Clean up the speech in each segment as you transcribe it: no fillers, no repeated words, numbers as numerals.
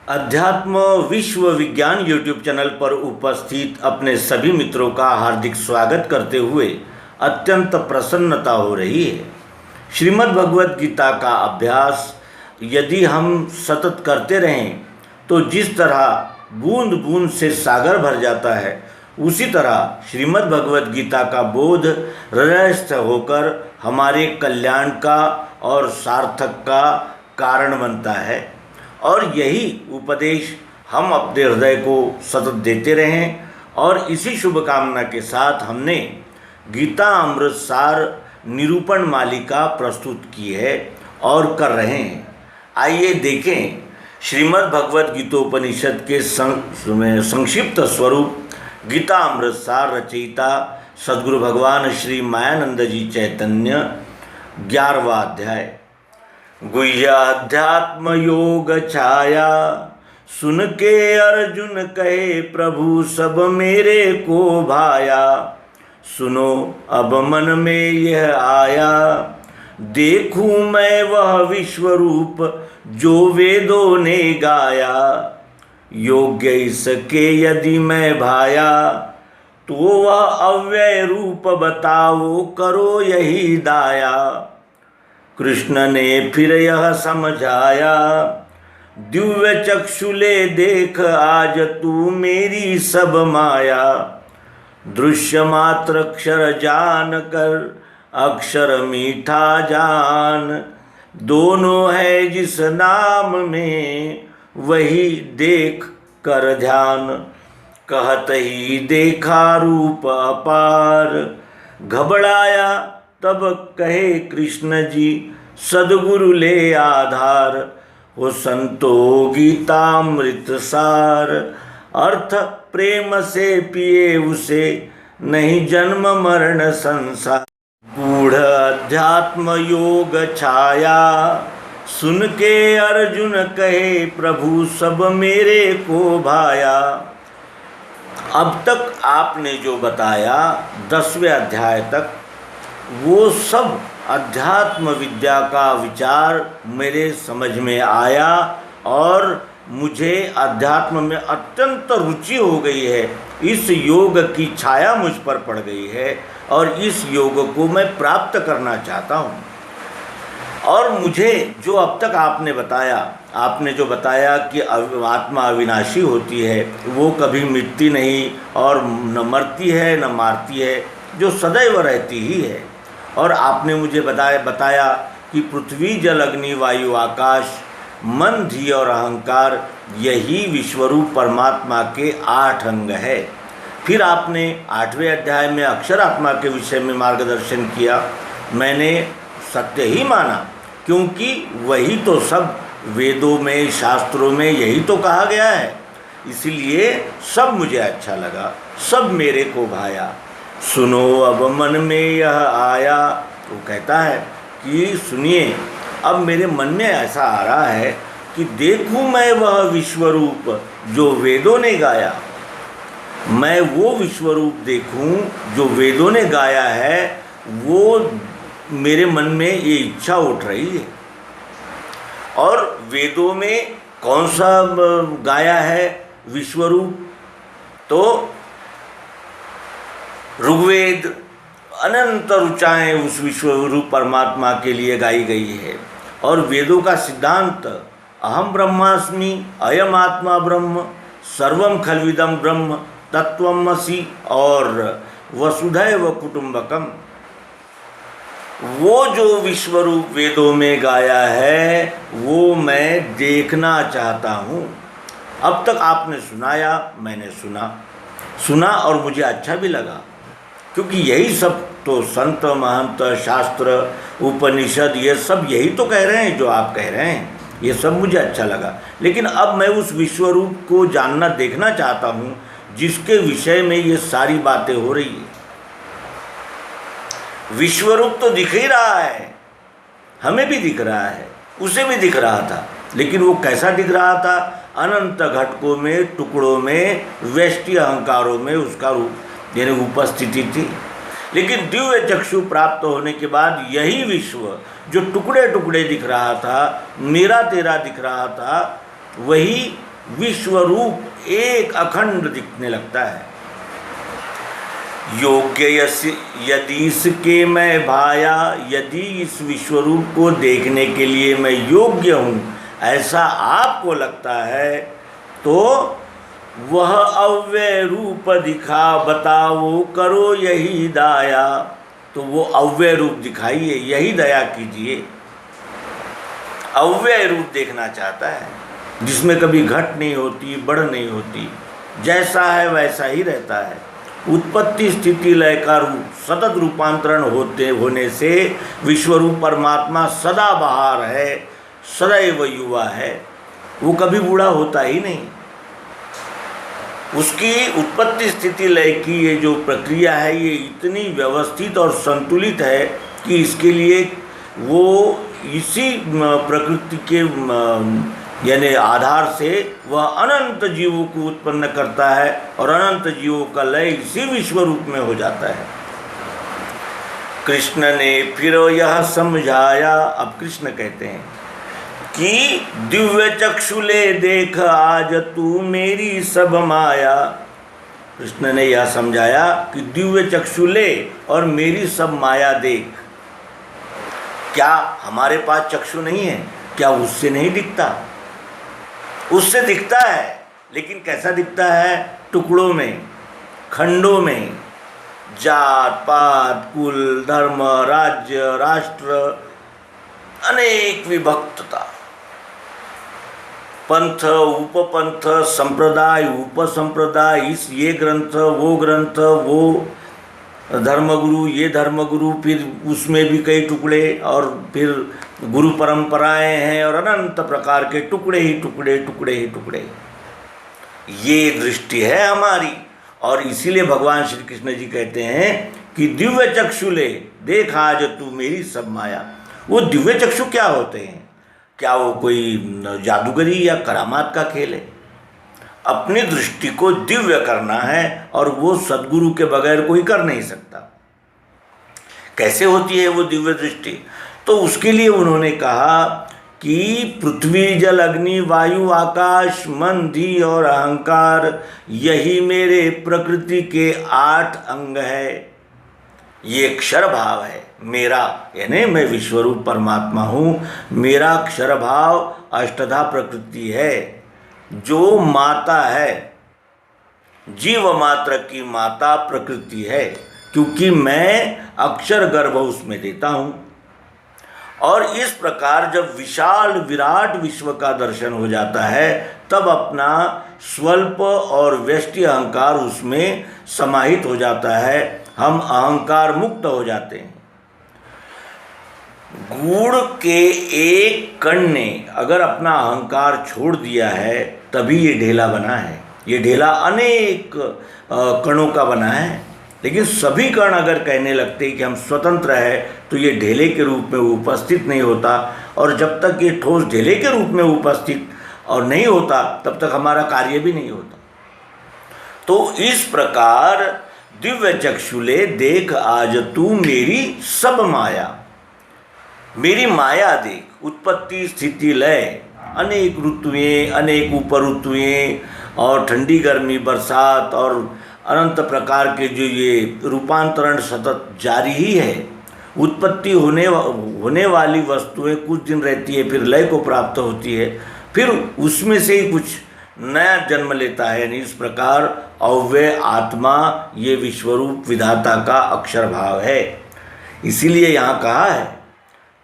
अध्यात्म विश्व विज्ञान यूट्यूब चैनल पर उपस्थित अपने सभी मित्रों का हार्दिक स्वागत करते हुए अत्यंत प्रसन्नता हो रही है। श्रीमद् भगवद गीता का अभ्यास यदि हम सतत करते रहें तो जिस तरह बूंद बूंद से सागर भर जाता है, उसी तरह श्रीमद् भगवद गीता का बोध हृदयस्थ होकर हमारे कल्याण का और सार्थक का कारण बनता है। और यही उपदेश हम अपने हृदय को सतत देते रहें। और इसी शुभकामना के साथ हमने गीता अमृत सार निरूपण मालिका प्रस्तुत की है और कर रहे हैं। आइए देखें श्रीमद् भगवद गीतोपनिषद के संक्षिप्त स्वरूप गीता अमृत सार रचयिता सद्गुरु भगवान श्री मायानंद जी चैतन्य 11वां अध्याय। गुह्याध्यात्म योग छाया सुन के अर्जुन कहे, प्रभु सब मेरे को भाया। सुनो अब मन में यह आया, देखूं मैं वह विश्वरूप जो वेदों ने गाया। योग्य इसके यदि मैं भाया, तो वह अव्यय रूप बताओ, करो यही दाया। कृष्ण ने फिर यह समझाया, दिव्य चक्षुले देख आज तू मेरी सब माया। दृश्य मात्र अक्षर जान कर, अक्षर मीठा जान। दोनों है जिस नाम में, वही देख कर ध्यान। कहत ही देखा रूप अपार, घबराया तब कहे कृष्ण जी, सद्गुरु ले आधार। हो संतो गीतामृत सार, अर्थ प्रेम से पिए उसे, नहीं जन्म मरण संसार। गूढ़ अध्यात्म योग छाया सुन के अर्जुन कहे, प्रभु सब मेरे को भाया। अब तक आपने जो बताया 10वें अध्याय तक, वो सब अध्यात्म विद्या का विचार मेरे समझ में आया और मुझे अध्यात्म में अत्यंत रुचि हो गई है। इस योग की छाया मुझ पर पड़ गई है और इस योग को मैं प्राप्त करना चाहता हूँ। और मुझे जो अब तक आपने जो बताया कि आत्मा अविनाशी होती है, वो कभी मिटती नहीं और न मरती है न मारती है, जो सदैव रहती ही है। और आपने मुझे बताया कि पृथ्वी जल अग्नि वायु आकाश मन धी और अहंकार, यही विश्वरूप परमात्मा के 8 अंग है। फिर आपने 8वें अध्याय में अक्षर आत्मा के विषय में मार्गदर्शन किया। मैंने सत्य ही माना, क्योंकि वही तो सब वेदों में शास्त्रों में यही तो कहा गया है। इसलिए सब मुझे अच्छा लगा, सब मेरे को भाया। सुनो अब मन में यह आया, वो कहता है कि सुनिए, अब मेरे मन में ऐसा आ रहा है कि देखूं मैं वह विश्वरूप जो वेदों ने गाया। मैं वो विश्वरूप देखूं जो वेदों ने गाया है, वो मेरे मन में ये इच्छा उठ रही है। और वेदों में कौन सा गाया है विश्वरूप? तो ऋग्वेद अनंत ऋचाएँ उस विश्वरूप परमात्मा के लिए गाई गई है। और वेदों का सिद्धांत अहम ब्रह्मास्मि, अयम आत्मा ब्रह्म, सर्वम खल्विदम ब्रह्म, तत्वमसि और वसुधैव कुटुंबकम, वो जो विश्वरूप वेदों में गाया है, वो मैं देखना चाहता हूँ। अब तक आपने सुनाया, मैंने सुना और मुझे अच्छा भी लगा, क्योंकि यही सब तो संत महंत शास्त्र उपनिषद ये सब यही तो कह रहे हैं जो आप कह रहे हैं। ये सब मुझे अच्छा लगा, लेकिन अब मैं उस विश्वरूप को जानना देखना चाहता हूँ जिसके विषय में ये सारी बातें हो रही है। विश्वरूप तो दिख ही रहा है, हमें भी दिख रहा है, उसे भी दिख रहा था, लेकिन वो कैसा दिख रहा था? अनंत घटकों में, टुकड़ों में, व्यष्टि अहंकारों में उसका रूप यानी उपस्थिति थी। लेकिन दिव्य चक्षु प्राप्त होने के बाद यही विश्व जो टुकड़े टुकड़े दिख रहा था, मेरा तेरा दिख रहा था, वही विश्व रूप एक अखंड दिखने लगता है। योग्य यदि इसके मैं भाया, यदि इस विश्व रूप को देखने के लिए मैं योग्य हूँ ऐसा आपको लगता है, तो वह अव्यय रूप दिखा बताओ करो यही दया। तो वो अव्यय रूप दिखाइए, यही दया कीजिए। अव्यय रूप देखना चाहता है, जिसमें कभी घट नहीं होती, बढ़ नहीं होती, जैसा है वैसा ही रहता है। उत्पत्ति स्थिति लय का रूप सतत रूपांतरण होने से विश्वरूप परमात्मा सदा बहार है, सदैव युवा है, वो कभी बूढ़ा होता ही नहीं। उसकी उत्पत्ति स्थिति लय की ये जो प्रक्रिया है ये इतनी व्यवस्थित और संतुलित है कि इसके लिए वो इसी प्रकृति के यानी आधार से वह अनंत जीवों को उत्पन्न करता है और अनंत जीवों का लय इसी विश्व रूप में हो जाता है। कृष्ण ने फिर यह समझाया, अब कृष्ण कहते हैं कि दिव्य चक्षुले देख आज तू मेरी सब माया। कृष्ण ने यह समझाया कि दिव्य चक्षुले और मेरी सब माया देख। क्या हमारे पास चक्षु नहीं है? क्या उससे नहीं दिखता? उससे दिखता है, लेकिन कैसा दिखता है? टुकड़ों में, खंडों में, जात पात, कुल, धर्म, राज्य, राष्ट्र, अनेक विभक्तता, पंथ, उपपंथ, संप्रदाय, उपसंप्रदाय, इस ये ग्रंथ, वो धर्मगुरु, ये धर्मगुरु, फिर उसमें भी कई टुकड़े, और फिर गुरु परंपराएं हैं और अनंत प्रकार के टुकड़े ही टुकड़े। ये दृष्टि है हमारी, और इसीलिए भगवान श्री कृष्ण जी कहते हैं कि दिव्य चक्षुले देख आज तू मेरी सब माया। वो दिव्य चक्षु क्या होते हैं? क्या वो कोई जादूगरी या करामात का खेल है? अपनी दृष्टि को दिव्य करना है, और वो सद्गुरु के बगैर कोई कर नहीं सकता। कैसे होती है वो दिव्य दृष्टि? तो उसके लिए उन्होंने कहा कि पृथ्वी, जल, अग्नि, वायु, आकाश, मन, धी और अहंकार, यही मेरे प्रकृति के 8 अंग है। ये क्षर भाव है मेरा, यानी मैं विश्वरूप परमात्मा हूँ। मेरा क्षर भाव अष्टधा प्रकृति है, जो माता है, जीव मात्र की माता प्रकृति है, क्योंकि मैं अक्षर गर्भ उसमें देता हूँ। और इस प्रकार जब विशाल विराट विश्व का दर्शन हो जाता है, तब अपना स्वल्प और व्यष्टि अहंकार उसमें समाहित हो जाता है, हम अहंकार मुक्त हो जाते हैं। गुड़ के एक कण ने अगर अपना अहंकार छोड़ दिया है, तभी ये ढेला बना है। ये ढेला अनेक कणों का बना है, लेकिन सभी कण अगर कहने लगते कि हम स्वतंत्र है, तो ये ढेले के रूप में उपस्थित नहीं होता। और जब तक ये ठोस ढेले के रूप में उपस्थित और नहीं होता, तब तक हमारा कार्य भी नहीं होता। तो इस प्रकार दिव्य चक्षुले देख आज तू मेरी सब माया, मेरी माया देख। उत्पत्ति स्थिति लय, अनेक ऋतुएं, अनेक उप ऋतुएं, और ठंडी गर्मी, बरसात, और अनंत प्रकार के जो ये रूपांतरण सतत जारी ही है। उत्पत्ति होने वाली वस्तुएं कुछ दिन रहती है, फिर लय को प्राप्त होती है, फिर उसमें से ही कुछ नया जन्म लेता है। यानी इस प्रकार अव्यय आत्मा ये विश्वरूप विधाता का अक्षर भाव है। इसीलिए यहाँ कहा है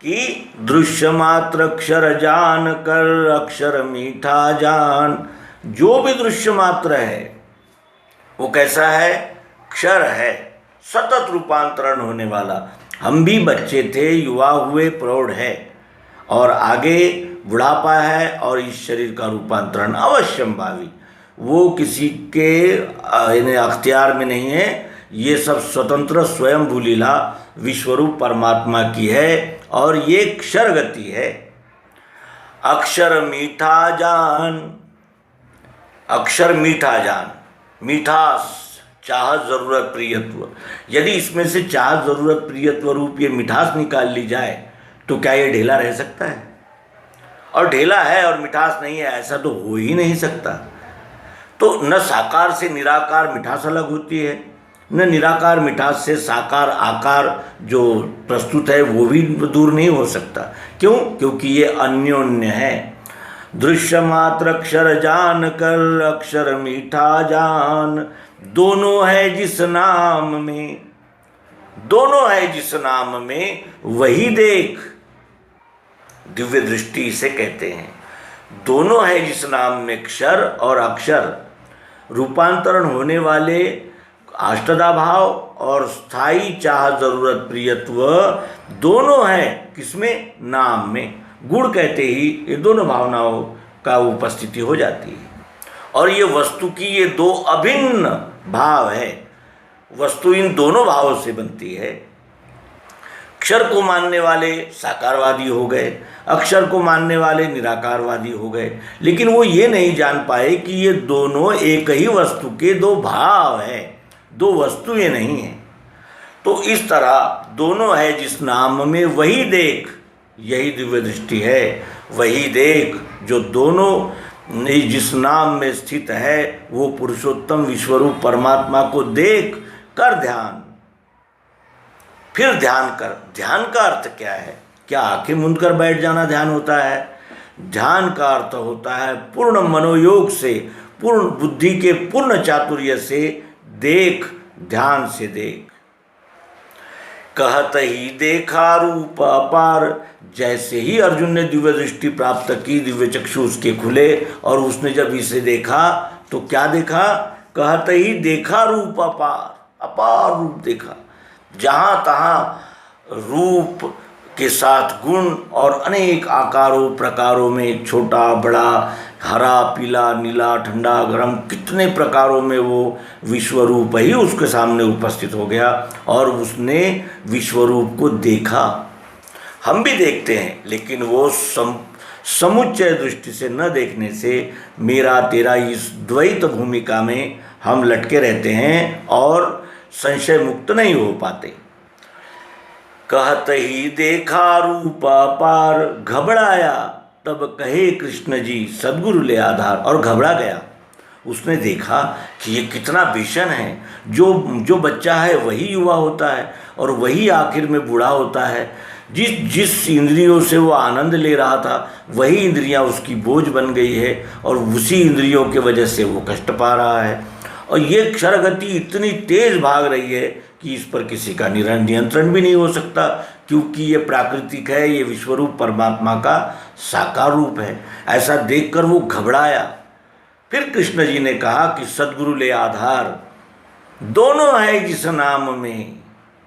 कि दृश्य मात्र अक्षर जान कर अक्षर मीठा जान। जो भी दृश्य मात्र है वो कैसा है? क्षर है, सतत रूपांतरण होने वाला। हम भी बच्चे थे, युवा हुए, प्रौढ़ है, और आगे बुढ़ापा है, और इस शरीर का रूपांतरण अवश्यंभावी, वो किसी के अख्तियार में नहीं है। ये सब स्वतंत्र स्वयंभू लीला विश्वरूप परमात्मा की है, और ये क्षर गति है। अक्षर मीठा जान, अक्षर मीठा जान, मिठास, चाहत, ज़रूरत, प्रियत्व। यदि इसमें से चाहत, ज़रूरत, प्रियत्व रूप ये मिठास निकाल ली जाए, तो क्या ये ढेला रह सकता है? और ढेला है और मिठास नहीं है, ऐसा तो हो ही नहीं सकता। तो न साकार से निराकार मिठास अलग होती है, न निराकार मिठास से साकार आकार जो प्रस्तुत है वो भी दूर नहीं हो सकता। क्यों? क्योंकि ये अन्योन्य है। दृश्य मात्र अक्षर जान कर अक्षर मीठा जान, दोनों है जिस नाम में, दोनों है जिस नाम में वही देख, दिव्य दृष्टि इसे कहते हैं। दोनों है जिस नाम में क्षर और अक्षर, रूपांतरण होने वाले अष्टधा भाव और स्थायी चाह जरूरत प्रियत्व दोनों हैं किसमें? नाम में। गुण कहते ही ये दोनों भावनाओं का उपस्थिति हो जाती है। और ये वस्तु की ये दो अभिन्न भाव है। वस्तु इन दोनों भावों से बनती है। क्षर को मानने वाले साकारवादी हो गए, अक्षर को मानने वाले निराकारवादी हो गए, लेकिन वो ये नहीं जान पाए कि ये दोनों एक ही वस्तु के दो भाव हैं, दो वस्तुएं नहीं हैं। तो इस तरह दोनों है जिस नाम में वही देख, यही दिव्य दृष्टि है। वही देख जो दोनों जिस नाम में स्थित है वो पुरुषोत्तम विश्वरूप परमात्मा को देख कर ध्यान, फिर ध्यान कर। ध्यान का अर्थ क्या है? क्या आंखें मूंद कर बैठ जाना ध्यान होता है? ध्यान का अर्थ होता है पूर्ण मनोयोग से, पूर्ण बुद्धि के पूर्ण चातुर्य से देख, ध्यान से देख। कहत ही देखा रूप अपार, जैसे ही अर्जुन ने दिव्य दृष्टि प्राप्त की, दिव्य चक्षु उसके खुले और उसने जब इसे देखा तो क्या देखा? कहत ही देखा रूप अपार, अपार रूप देखा। जहाँ तहाँ रूप के साथ गुण और अनेक आकारों प्रकारों में, छोटा बड़ा, हरा पीला नीला ठंडा गर्म, कितने प्रकारों में वो विश्वरूप ही उसके सामने उपस्थित हो गया और उसने विश्वरूप को देखा। हम भी देखते हैं, लेकिन वो समुच्चय दृष्टि से न देखने से मेरा तेरा इस द्वैत भूमिका में हम लटके रहते हैं और संशय मुक्त नहीं हो पाते। कहत ही देखा रूप अपार, घबराया तब कहे कृष्ण जी सद्गुरु ले आधार। और घबरा गया, उसने देखा कि ये कितना भीषण है। जो बच्चा है वही युवा होता है और वही आखिर में बूढ़ा होता है। जिस इंद्रियों से वो आनंद ले रहा था वही इंद्रियां उसकी बोझ बन गई है और उसी इंद्रियों के वजह से वो कष्ट पा रहा है। और ये क्षर गति इतनी तेज भाग रही है कि इस पर किसी का नियंत्रण भी नहीं हो सकता, क्योंकि ये प्राकृतिक है, ये विश्वरूप परमात्मा का साकार रूप है। ऐसा देखकर वो घबराया। फिर कृष्ण जी ने कहा कि सद्गुरु ले आधार, दोनों है जिस नाम में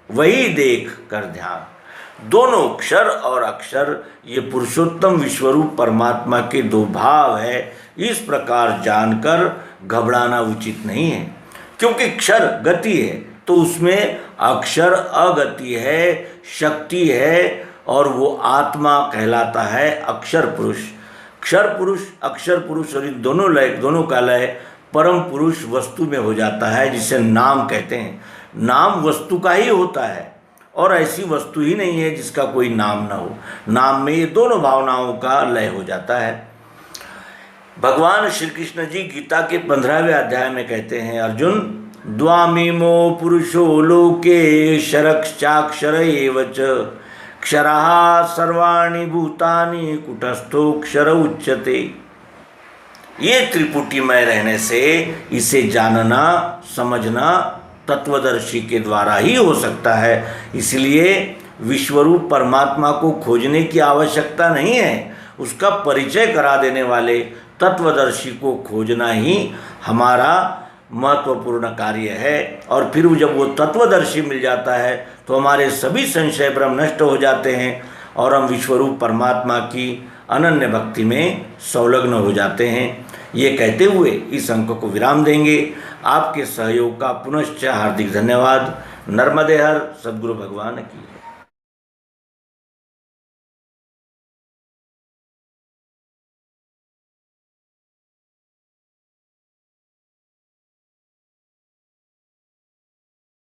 वही देख कर ध्यान। दोनों क्षर और अक्षर ये पुरुषोत्तम विश्वरूप परमात्मा के दो भाव है। इस प्रकार जानकर घबराना उचित नहीं है, क्योंकि क्षर गति है तो उसमें अक्षर अगति है, शक्ति है, और वो आत्मा कहलाता है अक्षर पुरुष। क्षर पुरुष, अक्षर पुरुष और इन दोनों का लय परम पुरुष वस्तु में हो जाता है, जिसे नाम कहते हैं। नाम वस्तु का ही होता है और ऐसी वस्तु ही नहीं है जिसका कोई नाम ना हो। नाम में ये दोनों भावनाओं का लय हो जाता है। भगवान श्री कृष्ण जी गीता के 15वें अध्याय में कहते हैं, अर्जुन द्वामीमो पुरुषो लोके क्षरश्चाक्षर एव च, क्षरः सर्वाणि भूतानि कुटस्थोक्षर उच्यते। ये त्रिपुटीमय रहने से इसे जानना समझना तत्वदर्शी के द्वारा ही हो सकता है। इसलिए विश्वरूप परमात्मा को खोजने की आवश्यकता नहीं है, उसका परिचय करा देने वाले तत्वदर्शी को खोजना ही हमारा महत्वपूर्ण कार्य है। और फिर जब वो तत्वदर्शी मिल जाता है तो हमारे सभी संशय भ्रम नष्ट हो जाते हैं और हम विश्वरूप परमात्मा की अनन्य भक्ति में संलग्न हो जाते हैं। ये कहते हुए इस अंक को विराम देंगे। आपके सहयोग का पुनश्च हार्दिक धन्यवाद। नर्मदे हर सद्गुरु भगवान की।